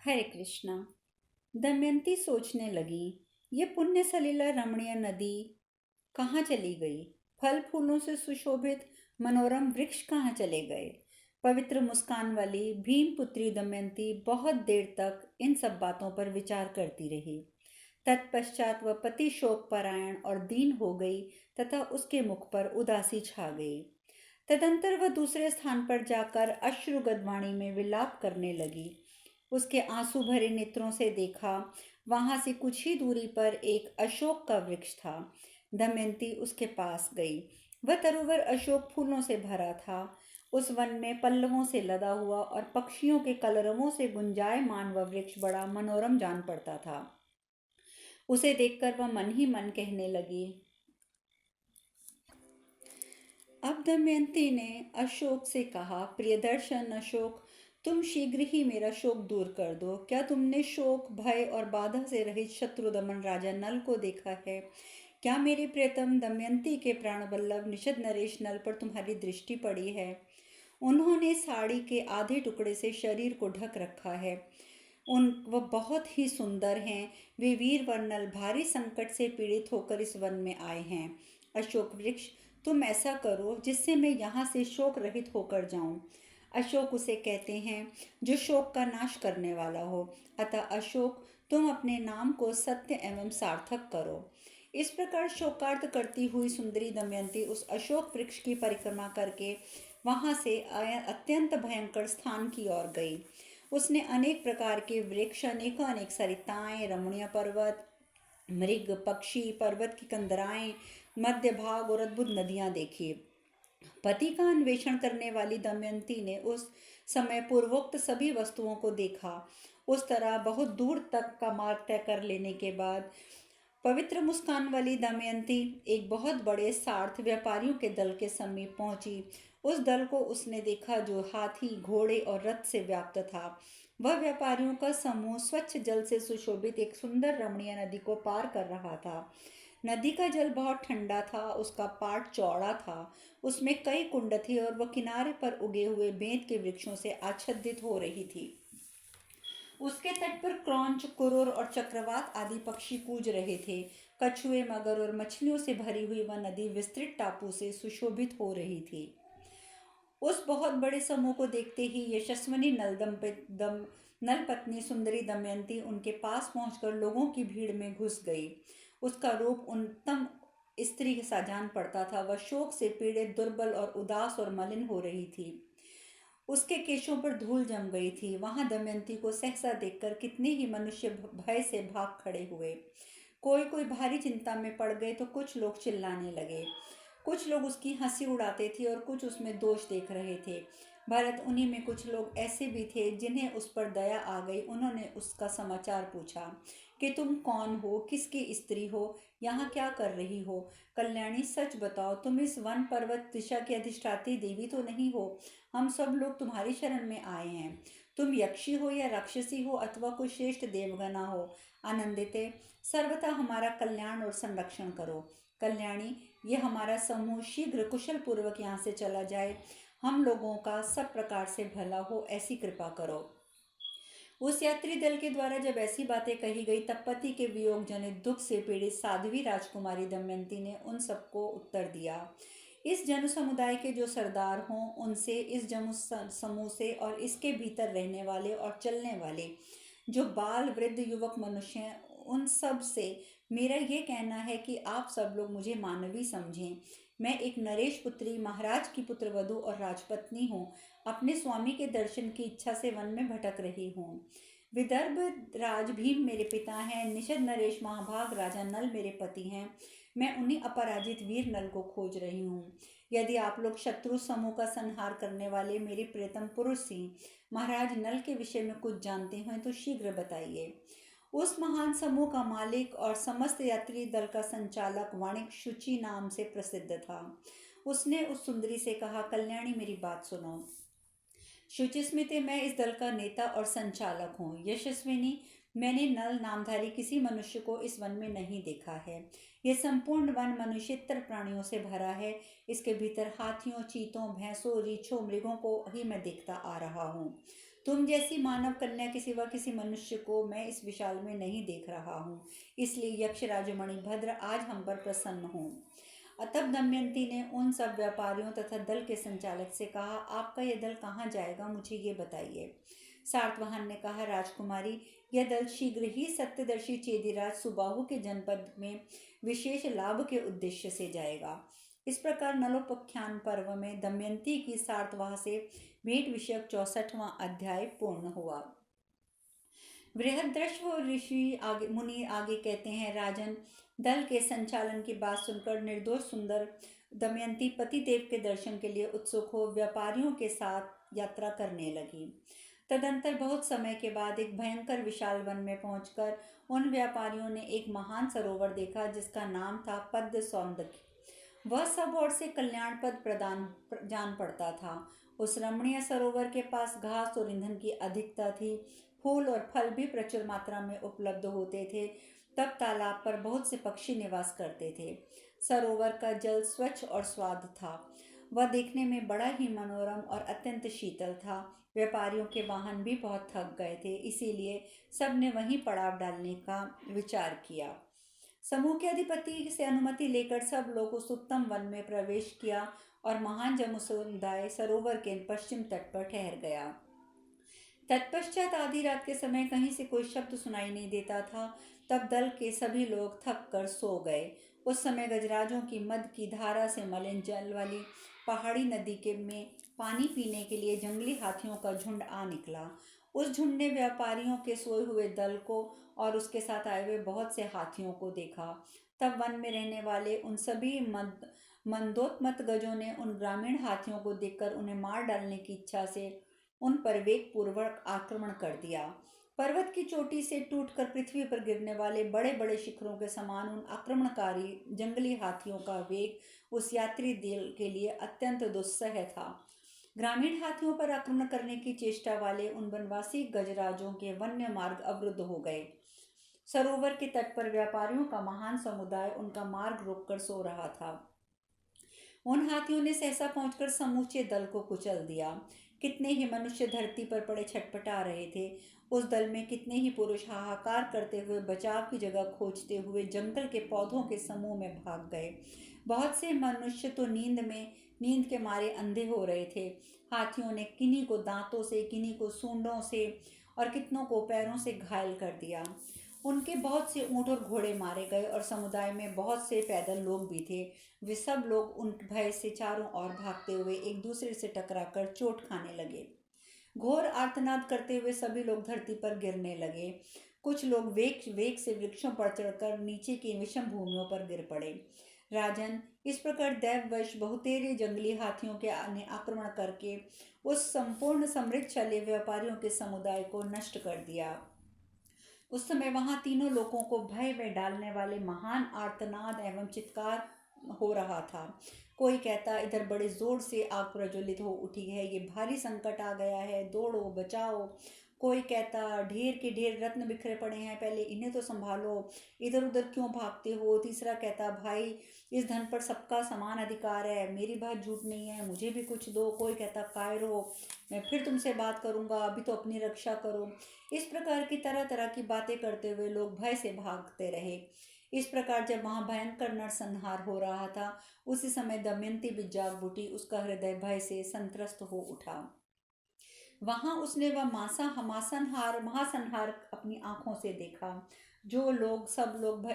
हरे कृष्णा। दमयंती सोचने लगी, ये पुण्य सलिला रमणीय नदी कहाँ चली गई? फल फूलों से सुशोभित मनोरम वृक्ष कहाँ चले गए? पवित्र मुस्कान वाली भीम पुत्री दमयंती बहुत देर तक इन सब बातों पर विचार करती रही। तत्पश्चात वह पति शोक परायण और दीन हो गई तथा उसके मुख पर उदासी छा गई। तदंतर वह दूसरे स्थान पर जाकर अश्रुगद वाणी में विलाप करने लगी। उसके आंसू भरे नेत्रों से देखा, वहां से कुछ ही दूरी पर एक अशोक का वृक्ष था। दमयंती उसके पास गई। वह तरुवर अशोक फूलों से भरा था। उस वन में पल्लवों से लदा हुआ और पक्षियों के कलरवों से गुंजायमान वह वृक्ष बड़ा मनोरम जान पड़ता था। उसे देखकर वह मन ही मन कहने लगी। अब दमयंती ने अशोक से कहा, प्रियदर्शन अशोक, तुम शीघ्र ही मेरा शोक दूर कर दो। क्या तुमने शोक भय और बाधा से रहित शत्रुदमन राजा नल को देखा है? क्या मेरी प्रियतम दमयंती के प्राण वल्लभ निषद नरेश नल पर तुम्हारी दृष्टि पड़ी है? उन्होंने साड़ी के आधे टुकड़े से शरीर को ढक रखा है। वह बहुत ही सुंदर हैं। वे वीर वर्णल भारी संकट से पीड़ित होकर इस वन में आए हैं। अशोक वृक्ष, तुम ऐसा करो जिससे मैं यहाँ से शोक रहित होकर जाऊं। अशोक उसे कहते हैं जो शोक का नाश करने वाला हो। अतः अशोक, तुम अपने नाम को सत्य एवं सार्थक करो। इस प्रकार शोकार्त करती हुई सुंदरी दमयंती उस अशोक वृक्ष की परिक्रमा करके वहां से अत्यंत भयंकर स्थान की ओर गई। उसने अनेक प्रकार के वृक्ष, अनेक सरिताएं, रमणीय पर्वत, मृग पक्षी, पर्वत की कंदराएं, मध्य भाग और अद्भुत नदियां देखी। पति का अन्वेषण करने वाली दमयंती ने उस समय पूर्वोक्त सभी वस्तुओं को देखा। उस तरह बहुत दूर तक का मार्ग तय कर लेने के बाद पवित्र मुस्कान वाली दमयंती एक बहुत बड़े सार्थ व्यापारियों के दल के समीप पहुंची। उस दल को उसने देखा जो हाथी, घोड़े और रथ से व्याप्त था। वह व्यापारियों का समूह स्वच्छ जल से सुशोभित एक सुंदर रमणीय नदी को पार कर रहा था। नदी का जल बहुत ठंडा था, उसका पाट चौड़ा था, उसमें कई कुंड थे और वह किनारे पर उगे हुए बेंत के वृक्षों से आच्छादित हो रही थी। उसके तट पर क्रौंच, कुरुर और चक्रवात आदि पक्षी कूज रहे थे। कछुए, मगर और मछलियों से भरी हुई वह नदी विस्तृत टापू से सुशोभित हो रही थी। उस बहुत बड़े समूह को देखते ही यशस्विनी नल पत्नी सुंदरी दमयंती उनके पास पहुंचकर लोगों की भीड़ में घुस गई। उसका रूप उत्तम स्त्री सा जान पड़ता था। वह शोक से पीड़ित, दुर्बल और उदास और मलिन हो रही थी। उसके केशों पर धूल जम गई थी। वहां दमयंती को सहसा देखकर कितने ही मनुष्य भय से भाग खड़े हुए। कोई कोई भारी चिंता में पड़ गए तो कुछ लोग चिल्लाने लगे। कुछ लोग उसकी हंसी उड़ाते थे और कुछ उसमें दोष देख रहे थे। भरत, उन्हीं में कुछ लोग ऐसे भी थे जिन्हें उस पर दया आ गई। उन्होंने उसका समाचार पूछा कि तुम कौन हो, किसकी स्त्री हो, यहाँ क्या कर रही हो? कल्याणी, सच बताओ, तुम इस वन पर्वत दिशा की अधिष्ठात्री देवी तो नहीं हो? हम सब लोग तुम्हारी शरण में आए हैं। तुम यक्षी हो या राक्षसी हो अथवा कोई श्रेष्ठ देवगना हो, आनंदिते, सर्वथा हमारा कल्याण और संरक्षण करो। कल्याणी, ये हमारा समूह शीघ्र कुशल पूर्वक यहाँ से चला जाए। हम लोगों का सब प्रकार से भला हो, ऐसी कृपा करो। उस यात्री दल के द्वारा जब ऐसी बातें कही गई तब पति के वियोग जनित दुख से पीड़ित साध्वी राजकुमारी दमयंती ने उन सबको उत्तर दिया। इस जन समुदाय के जो सरदार हों उनसे, इस जन समूह से और इसके भीतर रहने वाले और चलने वाले जो बाल, वृद्ध, युवक मनुष्य हैं, उन सब से मेरा ये कहना है कि आप सब लोग मुझे मानवी समझें। मैं एक नरेश पुत्री, महाराज की पुत्रवधू और राजपत्नी हूँ। अपने स्वामी के दर्शन की इच्छा से वन में भटक रही हूँ। विदर्भ राज भीम मेरे पिता हैं। निषद नरेश महाभाग राजा नल मेरे पति हैं। मैं उन्हीं अपराजित वीर नल को खोज रही हूँ। यदि आप लोग शत्रु समूह का संहार करने वाले मेरे प्रियतम पुरुष सिंह महाराज नल के विषय में कुछ जानते हैं तो शीघ्र बताइए। उस महान समूह का मालिक और समस्त यात्री दल का संचालक वाणिक शुचि नाम से प्रसिद्ध था। उसने उस सुंदरी से कहा, कल्याणी, मेरी बात सुनो। शुचिस्मिते, मैं इस दल का नेता और संचालक हूँ। यशस्विनी, मैंने नल नामधारी किसी मनुष्य को इस वन में नहीं देखा है। यह संपूर्ण वन मनुष्यतर प्राणियों से भरा है। इसके भीतर हाथियों, चीतों, भैंसों, रीछों, मृगों को ही मैं देखता आ रहा हूँ। तुम जैसी मानव कन्या के सिवा किसी मनुष्य को मैं इस विशाल में नहीं देख रहा हूँ, इसलिए यक्षराज मणिभद्र आज हम पर प्रसन्न हो। तब दमयंती ने उन सब व्यापारियों तथा दल के संचालक से कहा, आपका यह दल कहाँ जाएगा, मुझे ये बताइए। सातवाहन ने कहा, राजकुमारी, यह दल शीघ्र ही सत्यदर्शी चेदिराज सुबाहु के जनपद में विशेष लाभ के उद्देश्य से जाएगा। इस प्रकार नलोपाख्यान पर्व में दमयंती की सातवाह से भेंट विषयक 64वां अध्याय पूर्ण हुआ। बृहद्रश्व ऋषि आगे मुनि आगे कहते हैं, राजन, दल के संचालन की बात सुनकर निर्दोष सुंदर दमयंती पतिदेव के दर्शन के लिए उत्सुक हो व्यापारियों के साथ यात्रा करने लगी। तदंतर बहुत समय के बाद एक भयंकर विशाल वन में पहुंचकर उन व्यापारियों ने एक महान सरोवर देखा जिसका नाम था पद्म सौंदर्य। वह सब ओर से कल्याण पद प्रदान जान पड़ता था। उस रमणीय सरोवर के पास घास और ईंधन की अधिकता थी। फूल और फल भी प्रचुर मात्रा में उपलब्ध होते थे। तब तालाब पर बहुत से पक्षी निवास करते थे। सरोवर का जल स्वच्छ और स्वाद था। वह देखने में बड़ा ही मनोरम और अत्यंत शीतल था। व्यापारियों के वाहन भी बहुत थक गए थे, इसीलिए सब ने वहीं पड़ाव डालने का विचार किया। समूह के अधिपति से अनुमति लेकर सब लोग उस उत्तम वन में प्रवेश किया और महान जम्मू समुदाय सरोवर के पश्चिम तट पर ठहर गया। तत्पश्चात आधी रात के समय कहीं से कोई शब्द सुनाई नहीं देता था। तब दल के सभी लोग थक कर सो गए। उस समय गजराजों की मद की धारा से मलिन जल वाली पहाड़ी नदी के में पानी पीने के लिए जंगली हाथियों का झुंड आ निकला। उस झुंड ने व्यापारियों के सोए हुए दल को और उसके साथ आए हुए बहुत से हाथियों को देखा। तब वन में रहने वाले उन सभी मंदोत्मत गजों ने उन ग्रामीण हाथियों को देखकर उन्हें मार डालने की इच्छा से उन पर वेग पूर्वक आक्रमण कर दिया। पर्वत की चोटी से टूटकर पृथ्वी पर गिरने वाले बड़े बड़े शिखरों के समान उन आक्रमणकारी जंगली हाथियों का वेग उस यात्री दल के लिए अत्यंत दुस्सह था। ग्रामीण हाथियों पर आक्रमण करने की चेष्टा वाले उन वनवासी गजराजों के वन्य मार्ग अवरुद्ध हो गए। सरोवर के तट पर व्यापारियों का महान समुदाय उनका मार्ग रोककर सो रहा था। उन हाथियों ने सहसा पहुंचकर समूचे दल को कुचल दिया। कितने ही मनुष्य धरती पर पड़े छटपटा रहे थे। उस दल में कितने ही पुरुष हाहाकार करते हुए बचाव की जगह खोजते हुए जंगल के पौधों के समूह में भाग गए। बहुत से मनुष्य तो नींद के मारे अंधे हो रहे थे। हाथियों ने किन्हीं को दांतों से, किन्हीं को सूंडों से और कितनों को पैरों से घायल कर दिया। उनके बहुत से ऊंट और घोड़े मारे गए और समुदाय में बहुत से पैदल लोग भी थे। वे सब लोग उन भय से चारों ओर भागते हुए एक दूसरे से टकराकर चोट खाने लगे। घोर आर्तनाद करते हुए सभी लोग धरती पर गिरने लगे। कुछ लोग वेग वेग से वृक्षों पर चढ़कर नीचे की विषम भूमियों पर गिर पड़े। राजन, इस प्रकार दैववश बहुतेरे जंगली हाथियों के आक्रमण करके उस संपूर्ण समृद्धशाली व्यापारियों के समुदाय को नष्ट कर दिया। उस समय वहां तीनों लोगों को भय में डालने वाले महान आर्तनाद एवं चित्कार हो रहा था। कोई कहता, इधर बड़े जोर से आग प्रज्वलित हो उठी है, ये भारी संकट आ गया है, दौड़ो बचाओ। कोई कहता, ढेर के ढेर रत्न बिखरे पड़े हैं, पहले इन्हें तो संभालो, इधर उधर क्यों भागते हो। तीसरा कहता, भाई इस धन पर सबका समान अधिकार है, मेरी बात झूठ नहीं है, मुझे भी कुछ दो। कोई कहता, कायर हो, मैं फिर तुमसे बात करूंगा, अभी तो अपनी रक्षा करो। इस प्रकार की तरह तरह की बातें करते हुए लोग भय से भागते रहे। इस प्रकार जब वहां भयंकर नरसंहार हो रहा था, उसी समय दमयंती भी जाग उठी। उसका हृदय भय से संत्रस्त हो उठा। वहां उसने वह महासंहार अपनी आंखों से देखा। जो लोग सब लोग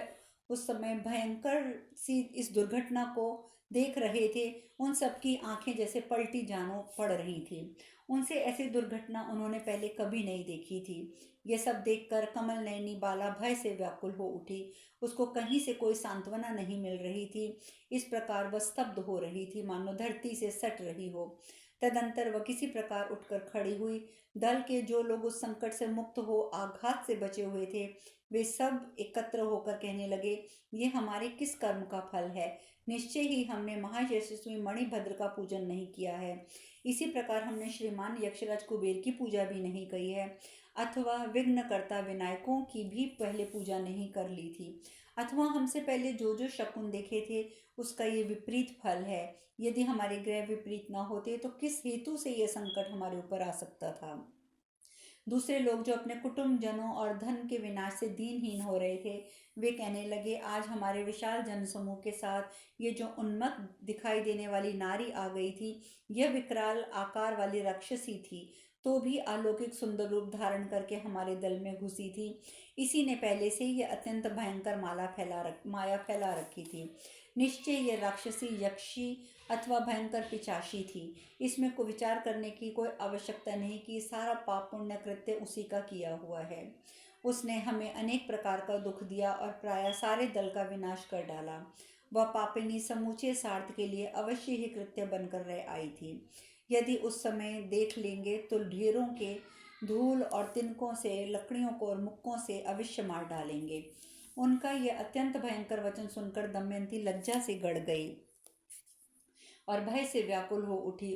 उस समय भयंकर सी इस दुर्घटना को देख रहे थे, उन सबकी आंखें जैसे पलटी जानो पड़ रही थी। उनसे ऐसी दुर्घटना उन्होंने पहले कभी नहीं देखी थी। ये सब देखकर कमल नयनी बाला भय से व्याकुल हो उठी। उसको कहीं से कोई सांत्वना नहीं मिल रही थी। इस प्रकार वह स्तब्ध हो रही थी, मानो धरती से सट रही हो। तदंतर वह किसी प्रकार उठकर खड़ी हुई। दल के जो लोग उस संकट से मुक्त हो आघात से बचे हुए थे, वे सब एकत्र होकर कहने लगे, ये हमारे किस कर्म का फल है। निश्चय ही हमने महायशस्वी मणिभद्र का पूजन नहीं किया है। इसी प्रकार हमने श्रीमान यक्षराज कुबेर की पूजा भी नहीं की है, अथवा विघ्नकर्ता विनायकों की भी पहले पूजा नहीं कर ली थी, अथवा हमसे पहले जो जो शकुन देखे थे उसका ये विपरीत फल है। यदि हमारे ग्रह विपरीत न होते तो किस हेतु से यह संकट हमारे ऊपर आ सकता था। दूसरे लोग जो अपने कुटुंब जनों और धन के विनाश से दीनहीन हो रहे थे, वे कहने लगे, आज हमारे विशाल जनसमूह के साथ ये जो उन्मत्त दिखाई देने वाली नारी आ गई थी, यह विकराल आकार वाली राक्षसी थी, तो भी अलौकिक सुंदर रूप धारण करके हमारे दल में घुसी थी। इसी ने पहले से ही अत्यंत भयंकर माया फैला रखी थी। निश्चय ये राक्षसी यक्षी अथवा भयंकर पिशाची थी। इसमें को विचार करने की कोई आवश्यकता नहीं कि सारा पाप पुण्य कृत्य उसी का किया हुआ है। उसने हमें अनेक प्रकार का दुख दिया और प्रायः सारे दल का विनाश कर डाला। वह पापिनी समूचे स्वार्थ के लिए अवश्य ही कृत्य बनकर रह आई थी। यदि उस समय देख लेंगे तो ढेरों के धूल और तिनकों से, लकड़ियों को और मुक्कों से अवश्य मार डालेंगे। उनका यह अत्यंत भयंकर वचन सुनकर दमयंती लज्जा से गड़ गई और भय से व्याकुल हो उठी।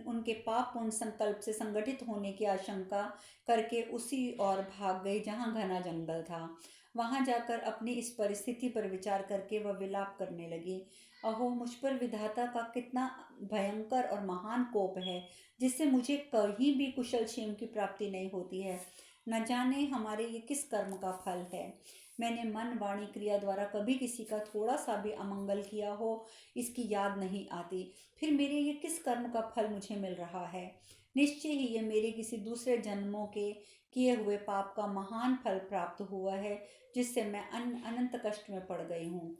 उनके पाप पूर्ण संकल्प से संगठित होने की आशंका करके उसी ओर भाग गई जहाँ घना जंगल था। वहां जाकर अपनी इस परिस्थिति पर विचार करके वह विलाप करने लगी। अहो, मुझ पर विधाता का कितना भयंकर और महान कोप है, जिससे मुझे कहीं भी कुशल क्षेम की प्राप्ति नहीं होती है। न जाने हमारे ये किस कर्म का फल है। मैंने मन वाणी क्रिया द्वारा कभी किसी का थोड़ा सा भी अमंगल किया हो, इसकी याद नहीं आती। फिर मेरे ये किस कर्म का फल मुझे मिल रहा है। निश्चय ही ये मेरे किसी दूसरे जन्मों के किए हुए पाप का महान फल प्राप्त हुआ है, जिससे मैं अनंत कष्ट में पड़ गई हूँ।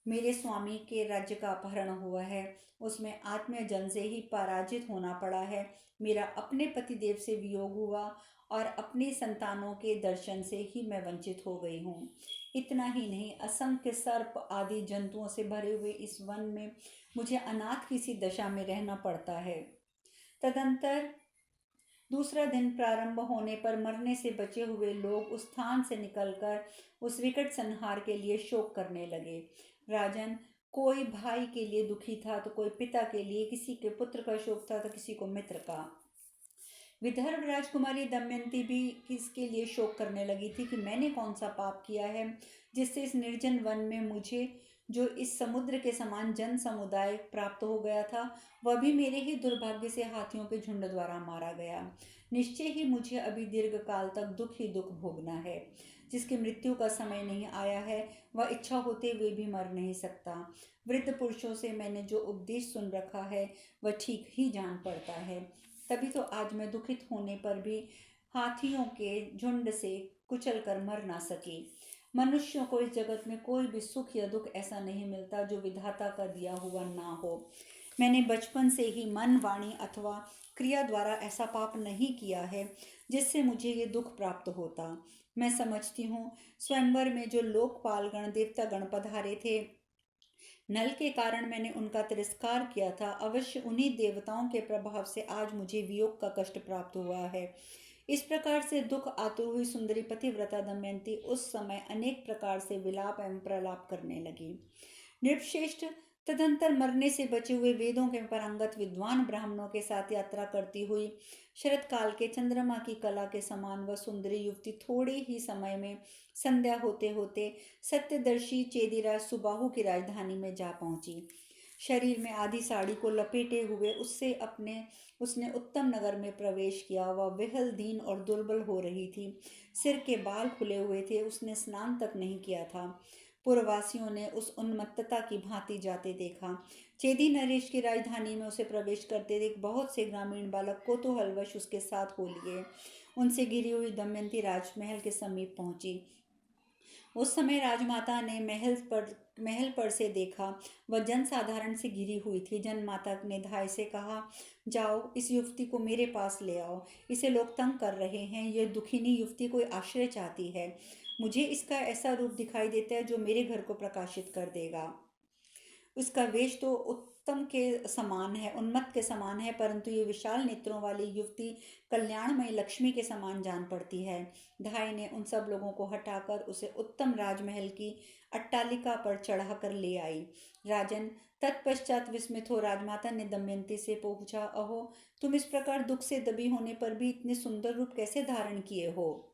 मेरे स्वामी के राज्य का अपहरण हुआ है, उसमें आत्मीय जन से ही पराजित होना पड़ा है। मेरा अपने पतिदेव से वियोग हुआ और अपनी संतानों के दर्शन से ही मैं वंचित हो गई हूँ। इतना ही नहीं, असंख्य सर्प आदि जंतुओं से भरे हुए इस वन में मुझे अनाथ किसी दशा में रहना पड़ता है। तदंतर दूसरा दिन प्रारंभ होने पर मरने से बचे हुए लोग उस स्थान से निकलकर उस विकट संहार के लिए शोक करने लगे। राजन, कोई भाई के लिए दुखी था तो कोई पिता के लिए, किसी के पुत्र का शोक था तो किसी को मित्र का। विदर्भ राजकुमारी दमयंती भी किसके लिए शोक करने लगी थी कि मैंने कौन सा पाप किया है, जिससे इस निर्जन वन में मुझे जो इस समुद्र के समान जन समुदाय प्राप्त हो गया था, वह भी मेरे ही दुर्भाग्य से हाथियों के झुंड द्वारा मारा गया। निश्चय ही मुझे अभी दीर्घ काल तक दुख ही दुख भोगना है। जिसकी मृत्यु का समय नहीं आया है, वह इच्छा होते हुए भी मर नहीं सकता। वृद्ध पुरुषों से मैंने जो उपदेश सुन रखा है, वह ठीक ही जान पड़ता है। तभी तो आज मैं दुखित होने पर भी हाथियों के झुंड से कुचल कर मर ना सकी। मनुष्यों को इस जगत में कोई भी सुख या दुख ऐसा नहीं मिलता जो विधाता का दिया हुआ ना हो। मैंने बचपन से ही मन, वाणी अथवा क्रिया द्वारा ऐसा पाप नहीं किया है जिससे मुझे ये दुख प्राप्त होता। मैं समझती हूँ, स्वयंवर में जो लोकपालगण देवतागण पधारे थे, नल के कारण मैंने उनका तिरस्कार किया था। अवश्य उन्हीं देवताओं के प्रभाव से आज मुझे वियोग का कष्ट प्राप्त हुआ है। इस प्रकार से दुख आतुर हुई सुंदरी पतिव्रता दमयंती उस समय अनेक प्रकार से विलाप एवं प्रलाप करने लगी। नृपश्रेष्ठ तदंतर मरने से बचे हुए वेदों के पारंगत विद्वान ब्राह्मणों के साथ यात्रा करती हुई शरत काल के चंद्रमा की कला के समान वह सुंदरी युवती थोड़े ही समय में संध्या होते होते सत्यदर्शी चेदिराज सुबाहु की राजधानी में जा पहुंची। शरीर में आधी साड़ी को लपेटे हुए उसने उत्तम नगर में प्रवेश किया। वह विहल, दीन और दुर्बल हो रही थी। सिर के बाल खुले हुए थे। उसने स्नान तक नहीं किया था। पुरवासियों ने उस उन्मत्तता की भांति जाते देखा। चेदी नरेश की राजधानी में उसे प्रवेश करते देख बहुत से ग्रामीण बालक कौतूहलवश उसके साथ हो लिए। उनसे घिरी हुई दमयंती राजमहल के समीप पहुंची। उस समय राजमाता ने महल पर से देखा। वह जनसाधारण से घिरी हुई थी। जनमाता ने धाय से कहा, जाओ, इस युवती को मेरे पास ले आओ। इसे लोग तंग कर रहे हैं। यह दुखिनी युवती कोई आश्रय चाहती है। मुझे इसका ऐसा रूप दिखाई देता है जो मेरे घर को प्रकाशित कर देगा। उसका वेश तो उत्तम के समान है, उन्मत्त के समान है, परंतु ये विशाल नेत्रों वाली युवती कल्याणमयी लक्ष्मी के समान जान पड़ती है। धाय ने उन सब लोगों को हटाकर उसे उत्तम राजमहल की अट्टालिका पर चढ़ाकर ले आई। राजन, तत्पश्चात विस्मित हो राजमाता ने दमयंती से पूछा, अहो, तुम इस प्रकार दुख से दबी होने पर भी इतने सुंदर रूप कैसे धारण किए हो?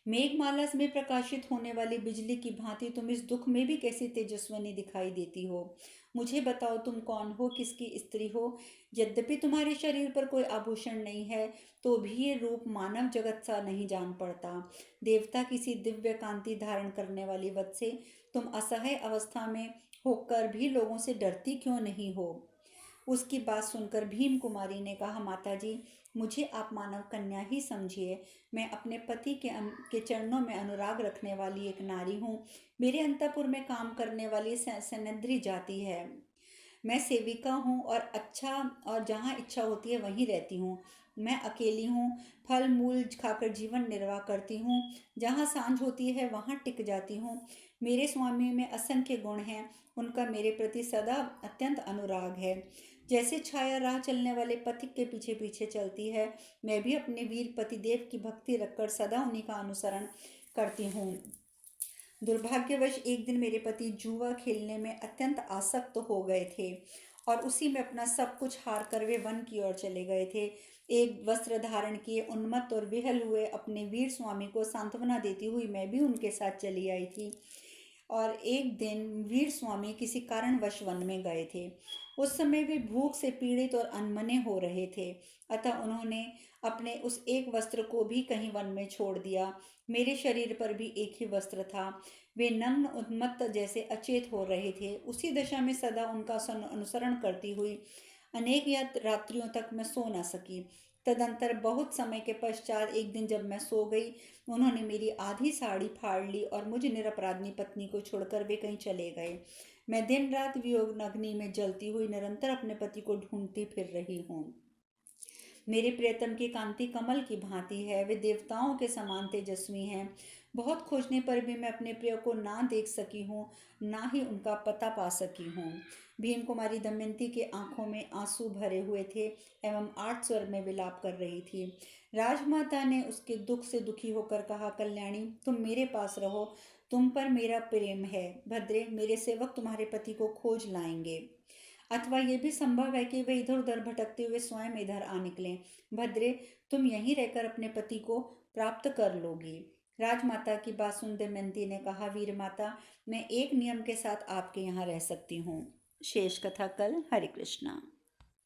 मेघमाला में प्रकाशित होने वाली बिजली की भांति तुम इस दुख में भी कैसी तेजस्विनी दिखाई देती हो। मुझे बताओ, तुम कौन हो, किसकी स्त्री हो। यद्यपि तुम्हारे शरीर पर कोई आभूषण नहीं है, तो भी ये रूप मानव जगत सा नहीं जान पड़ता। देवता किसी दिव्य कांति धारण करने वाली वत्से, तुम असहाय अवस्था में होकर भी लोगों से डरती क्यों नहीं हो। उसकी बात सुनकर भीम कुमारी ने कहा, माता जी, मुझे आप मानव कन्या ही समझिए। मैं अपने पति के चरणों में अनुराग रखने वाली एक नारी हूँ। मेरे अंतपुर में काम करने वाली सनद्री जाति है। मैं सेविका हूँ और जहाँ इच्छा होती है वहीं रहती हूँ। मैं अकेली हूँ, फल मूल खाकर जीवन निर्वाह करती हूँ। जहाँ सांझ होती है वहाँ टिक जाती हूँ। मेरे स्वामी में असंख्य गुण हैं, उनका मेरे प्रति सदा अत्यंत अनुराग है। जैसे छाया राह चलने वाले पथिक के पीछे पीछे चलती है, मैं भी अपने वीर पतिदेव की भक्ति रखकर सदा उन्हीं का अनुसरण करती हूँ। दुर्भाग्यवश एक दिन मेरे पति जुआ खेलने में अत्यंत आसक्त हो गए थे और उसी में अपना सब कुछ हार कर वे वन की ओर चले गए थे। एक वस्त्र धारण किए उन्मत्त और विहल हुए अपने वीर स्वामी को सांत्वना देती हुई मैं भी उनके साथ चली आई थी। और एक दिन वीर स्वामी किसी कारणवश वन में गए थे। उस समय वे भूख से पीड़ित और अनमने हो रहे थे, अतः उन्होंने अपने उस एक वस्त्र को भी कहीं वन में छोड़ दिया। मेरे शरीर पर भी एक ही वस्त्र था। वे नग्न उन्मत्त जैसे अचेत हो रहे थे। उसी दशा में सदा उनका अनुसरण करती हुई अनेक रात्रियों तक मैं सो न सकी। तदंतर बहुत समय के पश्चात एक दिन जब मैं सो गई, उन्होंने मेरी आधी साड़ी फाड़ ली और मुझ निरपराधनी पत्नी को छोड़कर वे कहीं चले गए। मैं दिन रात वियोग अग्नि में जलती हुई निरंतर अपने पति को ढूंढती फिर रही हूँ। मेरे प्रियतम की कांति कमल की भांति है, वे देवताओं के समान तेजस्वी हैं। बहुत खोजने पर भी मैं अपने प्रिय को ना देख सकी हूँ, ना ही उनका पता पा सकी हूँ। भीम कुमारी दमयंती के आंखों में आंसू भरे हुए थे एवं आठ स्वर में विलाप कर रही थी। राजमाता ने उसके दुख से दुखी होकर कहा, कल्याणी, तुम मेरे पास रहो, तुम पर मेरा प्रेम है। भद्रे, मेरे सेवक तुम्हारे पति को खोज लाएंगे। अथवा यह भी संभव है कि वे इधर उधर भटकते हुए स्वयं इधर आ निकलें। भद्रे, तुम यहीं रहकर अपने पति को प्राप्त कर लोगी। राजमाता की बात सुन दमयंती ने कहा, वीर माता, मैं एक नियम के साथ आपके यहाँ रह सकती हूँ। शेष कथा कल। हरे कृष्णा।